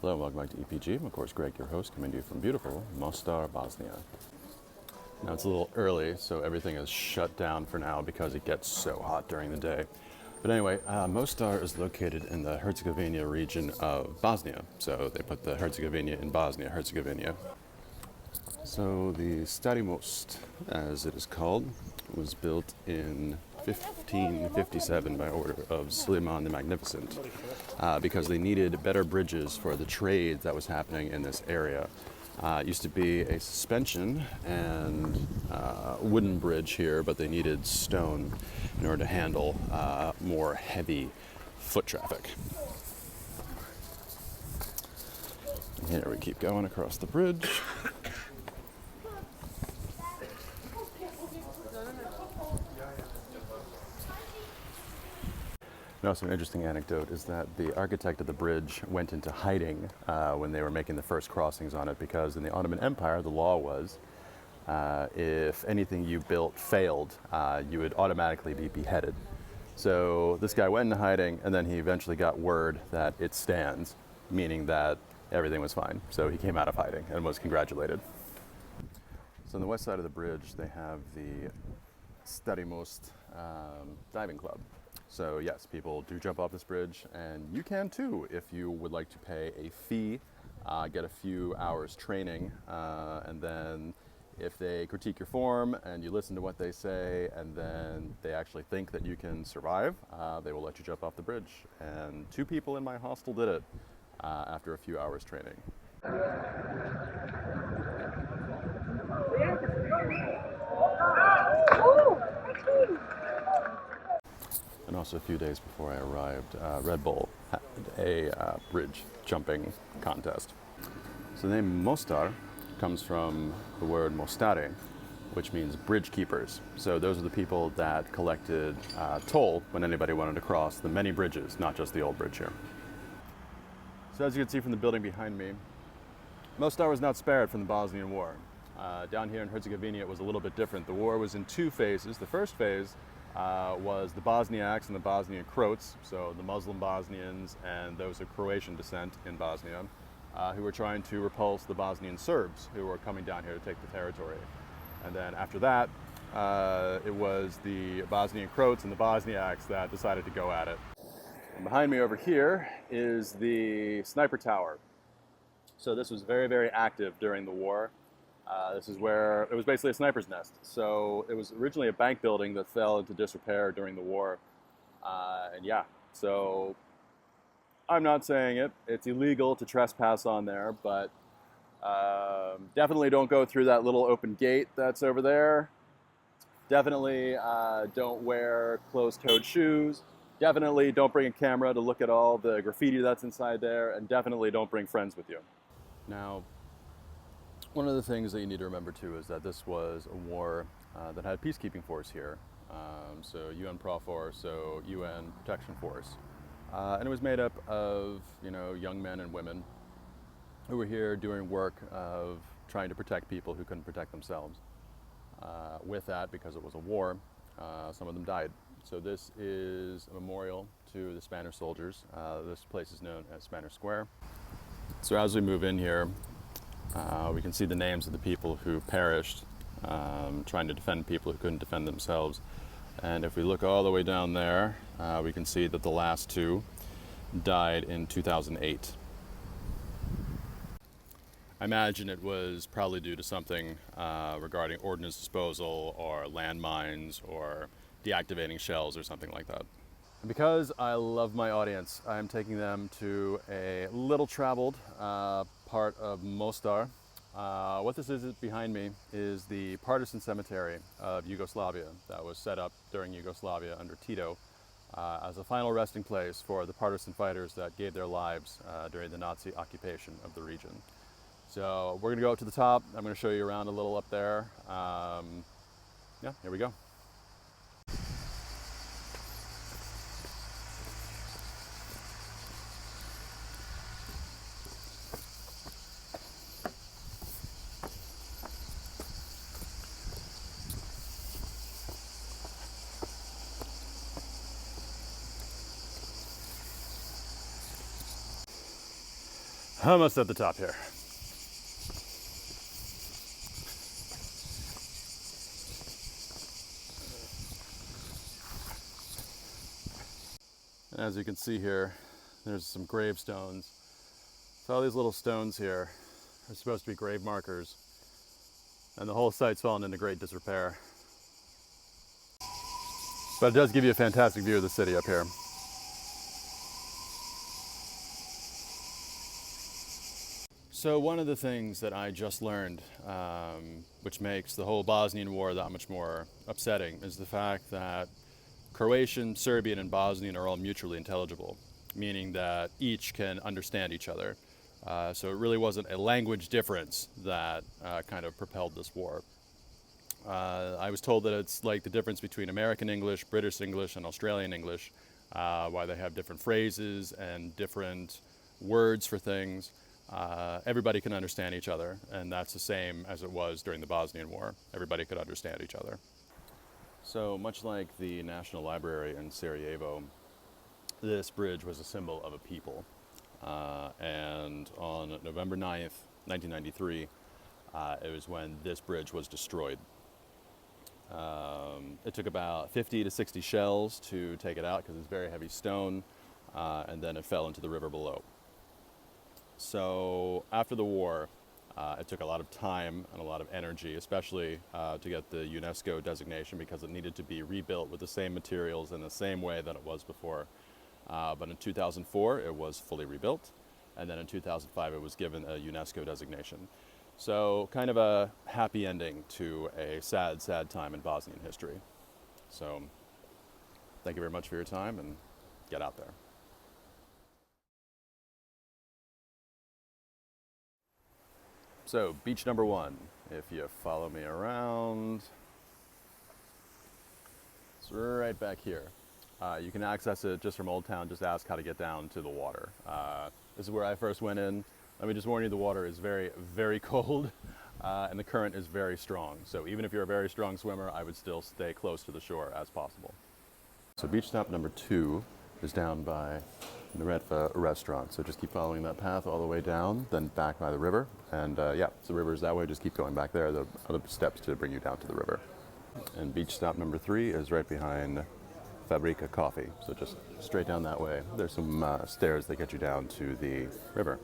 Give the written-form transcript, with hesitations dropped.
Hello and welcome back to EPG. I'm of course Greg, your host, coming to you from beautiful Mostar, Bosnia. Now it's a little early, so everything is shut down for now because it gets so hot during the day. But anyway, Mostar is located in the Herzegovina region of Bosnia. So they put the Herzegovina in Bosnia, Herzegovina. So the Stari Most, as it is called, was built in 1557 by order of Suleiman the Magnificent because they needed better bridges for the trade that was happening in this area. It used to be a suspension and wooden bridge here, but they needed stone in order to handle more heavy foot traffic. And here we keep going across the bridge. And also an interesting anecdote is that the architect of the bridge went into hiding when they were making the first crossings on it, because in the Ottoman Empire the law was if anything you built failed, you would automatically be beheaded. So this guy went into hiding, and then he eventually got word that it stands, meaning that everything was fine. So he came out of hiding and was congratulated. So on the west side of the bridge they have the Stari Most diving club. So yes, people do jump off this bridge, and you can too if you would like to pay a fee, get a few hours training, and then if they critique your form and you listen to what they say and then they actually think that you can survive, they will let you jump off the bridge. And 2 people in my hostel did it after a few hours training. And also a few days before I arrived, Red Bull had a bridge jumping contest. So the name Mostar comes from the word Mostare, which means bridge keepers. So those are the people that collected toll when anybody wanted to cross the many bridges, not just the old bridge here. So as you can see from the building behind me, Mostar was not spared from the Bosnian War. Down here in Herzegovina it was a little bit different. The war was in 2 phases. The first phase was the Bosniaks and the Bosnian Croats, so the Muslim Bosnians and those of Croatian descent in Bosnia, who were trying to repulse the Bosnian Serbs who were coming down here to take the territory. And then after that, it was the Bosnian Croats and the Bosniaks that decided to go at it. And behind me over here is the sniper tower. So this was very, very active during the war. This is where it was basically a sniper's nest. So it was originally a bank building that fell into disrepair during the war. And yeah, so I'm not saying it. It's illegal to trespass on there, but definitely don't go through that little open gate that's over there. Definitely don't wear closed-toed shoes. Definitely don't bring a camera to look at all the graffiti that's inside there. And definitely don't bring friends with you. Now, one of the things that you need to remember too is that this was a war that had peacekeeping force here. So UN Profor, so UN Protection Force. And it was made up of, young men and women who were here doing work of trying to protect people who couldn't protect themselves. With that, because it was a war, some of them died. So this is a memorial to the Spanish soldiers. This place is known as Spanish Square. So as we move in here, we can see the names of the people who perished trying to defend people who couldn't defend themselves. And if we look all the way down there, we can see that the last 2 died in 2008. I imagine it was probably due to something regarding ordnance disposal or landmines or deactivating shells or something like that. Because I love my audience, I'm taking them to a little traveled part of Mostar. What this is behind me is the partisan cemetery of Yugoslavia that was set up during Yugoslavia under Tito as a final resting place for the partisan fighters that gave their lives during the Nazi occupation of the region. So we're going to go up to the top. I'm going to show you around a little up there. Yeah, here we go. Almost at the top here. And as you can see here, there's some gravestones. So all these little stones here are supposed to be grave markers, and the whole site's fallen into great disrepair. But it does give you a fantastic view of the city up here. So one of the things that I just learned, which makes the whole Bosnian War that much more upsetting, is the fact that Croatian, Serbian, and Bosnian are all mutually intelligible, meaning that each can understand each other. So it really wasn't a language difference that kind of propelled this war. I was told that it's like the difference between American English, British English, and Australian English, why they have different phrases and different words for things. Everybody can understand each other, and that's the same as it was during the Bosnian War. Everybody could understand each other. So much like the National Library in Sarajevo, this bridge was a symbol of a people. And on November 9th, 1993, it was when this bridge was destroyed. It took about 50 to 60 shells to take it out because it's very heavy stone, and then it fell into the river below. So after the war, it took a lot of time and a lot of energy, especially to get the UNESCO designation, because it needed to be rebuilt with the same materials in the same way that it was before. But in 2004, it was fully rebuilt, and then in 2005, it was given a UNESCO designation. So kind of a happy ending to a sad, sad time in Bosnian history. So thank you very much for your time, and get out there. So beach number 1, if you follow me around, it's right back here. You can access it just from Old Town. Just ask how to get down to the water. This is where I first went in. Let me just warn you, the water is very, very cold, and the current is very strong. So even if you're a very strong swimmer, I would still stay close to the shore as possible. So beach stop number 2 is down by Neretva restaurant. So just keep following that path all the way down, then back by the river. And yeah, so the river is that way. Just keep going back there. The other steps to bring you down to the river. And beach stop number 3 is right behind Fabrica Coffee. So just straight down that way. There's some stairs that get you down to the river.